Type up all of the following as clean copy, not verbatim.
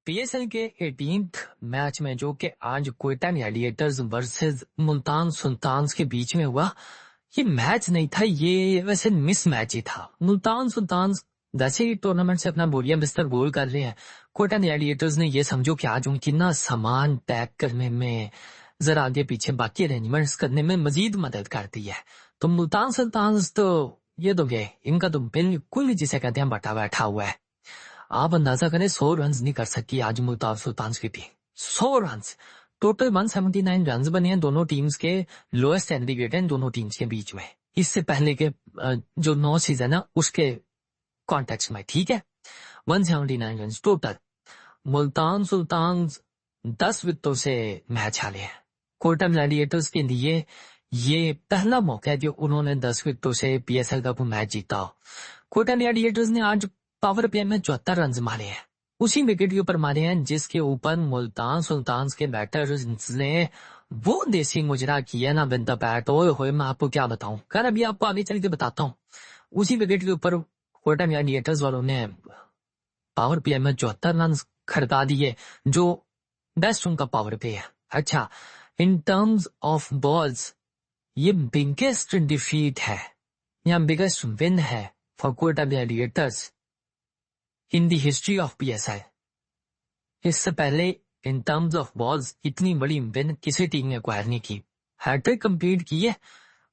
PSL के 18th match में जो कि आज क्वेटा ग्लैडिएटर्स वर्सेस मुल्तान सुल्तान्स के बीच में हुआ, ये मैच नहीं था, ये वैसे मिस मैच ही था। मुल्तान सुल्तान्स वैसे ही टूर्नामेंट से अपना बोरिया बिस्तर गोल कर रहे हैं। क्वेटा ग्लैडिएटर्स ने ये समझो कि आज उनकी ना सामान पैक करने में, जरा आगे पीछे बाकी अरेंजमेंट्स करने में मजीद मदद करती है। तो मुल्तान सुल्तान्स तो ये तो गए, इनका तो बिल्कुल जिसे कहते हैं बटा बैठा हुआ है। आप अंदाजा करें 100 रन नहीं कर सकी आज मुल्तान सुल्तान्स की टीम। 100 रन टोटल 179 रन बने हैं दोनों टीम्स के, लोएस्ट एग्रीगेट है दोनों टीम्स के बीच में। इससे पहले के जो 9 सीजन है उसके कॉन्टेक्स्ट में, ठीक है। 179 रन टोटल। मुल्तान सुल्तान्स 10 विकेटों से मैच हारे हैं। क्वेटा ग्लैडिएटर्स के लिए ये पहला मौका है जो उन्होंने 10 विकेटों से पीएसएल का मैच जीता। क्वेटा ग्लैडिएटर्स ने आज पावर प्ले में 74 रन मारे हैं, उसी विकेट के ऊपर मारे हैं जिसके ऊपर मुल्तान सुल्तान्स के बैटर्स ने वो देसी मुजरा किया ना बिन द बैट। ओए होए, मैं आपको क्या बताऊं, कर अभी आपको आगे चल के बताता हूं। उसी विकेट के ऊपर क्वेटा ग्लैडिएटर्स वालों ने पावर प्ले में 74 रन खड़का दिए, जो बेस्ट उनका पावर प्ले है। अच्छा, इन टर्म्स ऑफ बॉल्स ये बिगेस्ट डिफीट है या बिगेस्ट विन है for Quetta Gladiators in the history of PSL. इससे पहले इन टर्म्स ऑफ बॉल्स इतनी बड़ी विन किसी टीम ने एक्वायर नहीं की। हैट्रिक कंप्लीट की है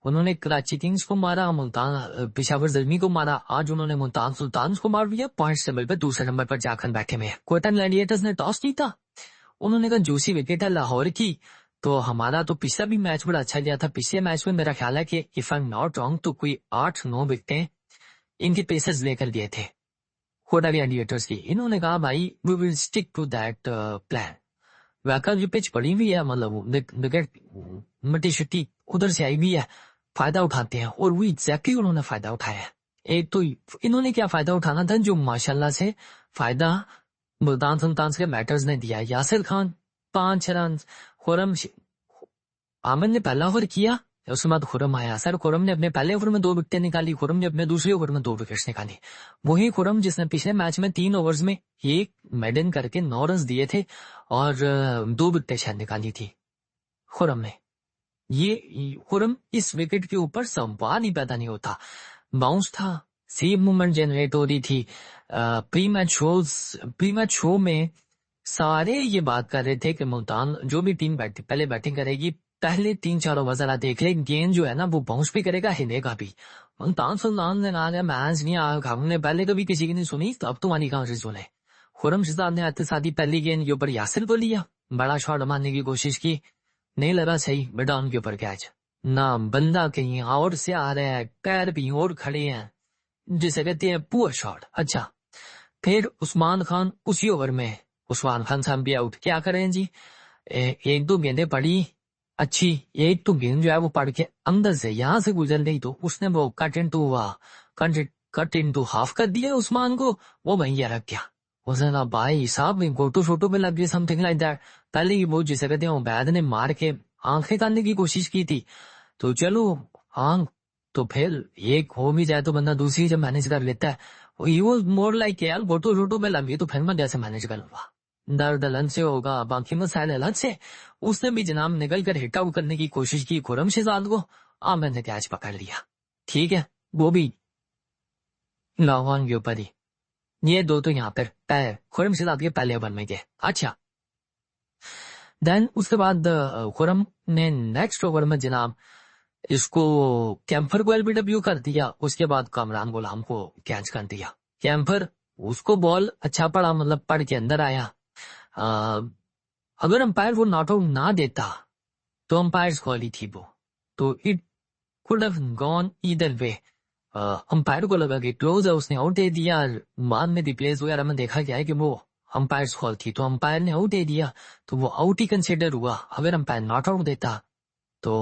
उन्होंने, कराची किंग्स को मारा, मुल्तान पेशावर ज़ल्मी को मारा, आज उन्होंने मुल्तान सुल्तान्स को मार दिया। पॉइंट्स टेबल पर दूसरे नंबर पर जाकर बैठे में। क्वेटा ग्लैडिएटर्स ने टॉस जीता, उन्होंने कहा जूसी विकेट है लाहौर की, तो हमारा तो पिछला भी मैच बड़ा अच्छा गया था। पिछले मैच में मेरा ख्याल है कि if I am not wrong तो कोई 8-9 विकेटें इनके पेसर्स लेकर दिए थे क्वेटा ग्लैडिएटर्स की। इन्होंने कहा भाई we will stick to that plan. वैका जो पिच पड़ी हुई है, मतलब विकेट मट्टी शट्टी उधर से आई हुई है, फायदा उठाते हैं, और वो एग्जैक्टली उन्होंने फायदा उठाया है। एक तो इन्होंने क्या फायदा उठाना था जो माशाल्लाह से फायदा मुल्तान सुल्तान्स के बैटर्स ने दिया। यासिर खान 5 रन, खुरम आमिर ने पहला ओवर किया, उसके बाद खुरम आया। सर खुरम ने अपने पहले ओवर में 2 विकेटें निकाली, खुरम ने अपने दूसरे ओवर में 2 विकेट्स निकाली। वही खुरम जिसने पिछले मैच में 3 ओवर्स में एक मेडन करके 9 रन दिए थे और 2 विकेटें शायद निकाली थी खुरम ने। ये खुरम इस विकेट के ऊपर सवाल ही पैदा नहीं होता। बाउंस था, सी मूवमेंट जनरेट हो रही थी। प्री मैच शो में सारे ये बात कर रहे थे कि मुल्तान जो भी टीम पहले बैटिंग करेगी, पहले 3-4 ओवर जरा देख ले, गेंद जो है ना वो बाउंस भी करेगा, हिलेगा भी। मुल्तान सुल्तान ने कहा मैच नहीं आया, हमने पहले कभी किसी की नहीं सुनी, तो अब तुम्हारी कहां से सुने। खुरम शिजाद ने आते साथ ही पहली गेंद के ऊपर यासिर को लिया, बड़ा शॉट मारने की कोशिश की, नहीं लगा सही, बेटा उनके ऊपर कैच ना, बंदा कहीं और से आ रहा है, पैर भी और खड़े हैं, जिसे कहते हैं पुअर शॉट। अच्छा, फिर उस्मान खान उसी ओवर में, उस्मान खान साहब भी आउट। क्या करें जी, 1-2 गेंदें पड़ी अच्छी, एक तो गेंद जो है वो पड़ के अंदर से यहां से गुजर गई, तो उसने वो कट इनटू हाफ कर दिया उस्मान को, वो वहीं रख गया। उसने कहा भाई साहब गोटो शोटो पे लग गई, समथिंग लाइक दैट। पहले ही वो जिसे कहते हैं उबैद ने मार के आंखें करने की कोशिश की थी, तो चलो आंख तो फिर एक हो भी जाए तो बंदा दूसरी जब मैनेज कर लेता है। वो मोर लाइक यार गोटो शोटो पे लग गई तो फिर मैं जैसे मैनेज कर लूंगा, दर्द अलग से होगा, बाकी मसाइल अलग से। उसने भी जनाब निकल कर हिट आउट करने की कोशिश की खुरम शहजाद को, आमिर ने कैच पकड़ लिया, ठीक है, वो भी लाहौर के ऊपर ही। ये 2 तो यहाँ पर खुरम शहजाद के पहले ओवर में गए। अच्छा, देन उसके बाद खुरम ने नेक्स्ट ओवर में जनाब इसको कैंपर को एलबीडब्ल्यू कर दिया, उसके बाद कामरान गुलाम को कैच कर दिया। कैंपर उसको बॉल अच्छा पड़ा, मतलब पड़ के अंदर आया। अगर अंपायर वो नॉट आउट ना देता तो अंपायर कॉल ही थी वो, तो it could have gone either way. Umpire को लगा कि क्लोज है, उसने आउट दे दिया। बाद में रिप्लेस वगैरह में देखा गया है कि वो अंपायर कॉल थी, तो अंपायर ने आउट दे दिया, तो वो आउट ही कंसिडर हुआ। अगर अंपायर नॉट आउट देता तो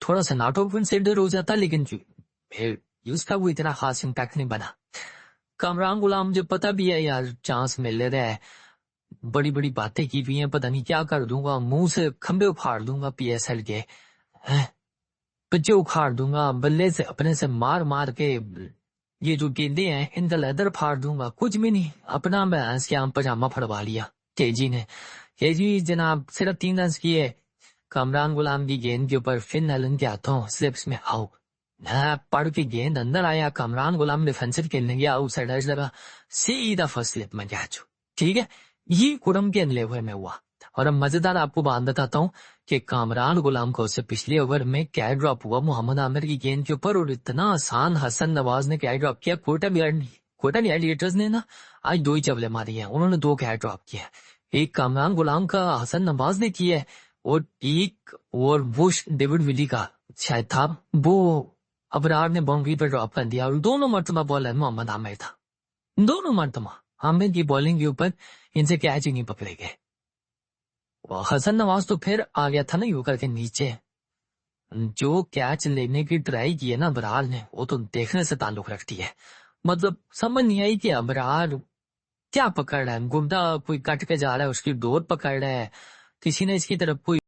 थोड़ा सा नॉट आउट कंसिडर हो जाता, लेकिन उसका वो इतना खास इम्पैक्ट नहीं बना। कामरान गुलाम मुझे पता भी है यार चांस मिल रहा है, बड़ी बड़ी बातें की हुई हैं, पता नहीं क्या कर दूंगा, मुंह से खंबे उखाड़ दूंगा पीएसएल के, बच्चे उखाड़ दूंगा, बल्ले से अपने से मार मार के ये जो गेंदे हैं इनका लेदर फाड़ दूंगा। कुछ भी नहीं, अपना मैं क्या पजामा फड़वा लिया, केजी ने, केजी जनाब सिर्फ 3 रन किए, कामरान गुलाम की गेंद के ऊपर फिन एलन के हाथों स्लिप्स में आउट। पड़ के गेंद अंदर आया, कामरान गुलाम डिफेंसिव खेलने गया, आउटसाइडर्स लगा, सीधा फर्स्ट स्लिप में कैच। ठीक है, ये कुरम के अगले ओवर में हुआ। और अब मजेदार आपको बात बताता हूँ कि कामरान गुलाम को उससे पिछले ओवर में कैच ड्रॉप हुआ मोहम्मद आमिर की गेंद के ऊपर, और इतना आसान हसन नवाज ने कैच ड्रॉप किया। कोटा ग्लैडिएटर्स ने ना आज 2 ही चवले मारी हैं, उन्होंने 2 कैच ड्रॉप किया, एक कामरान गुलाम का हसन नवाज ने किया है, और एक और बुश डेविड विली का शायद था, वो अबरार ने बाउंड्री पर ड्रॉप कर दिया। और दोनों मरतबा बॉलर मोहम्मद आमिर था, दोनों मरतबा आमिर की बॉलिंग के ऊपर इनसे कैच ही नहीं पकड़े गए। हसन नवाज तो फिर आ गया था ना यूकर के नीचे, जो कैच लेने की ट्राई की है ना अबरार ने, वो तो देखने से ताल्लुक रखती है। मतलब समझ नहीं आई कि अबरार क्या पकड़ रहा है, गुड्डा कोई कट के जा रहा है, उसकी डोर पकड़ रहा है, किसी ने इसकी तरफ कोई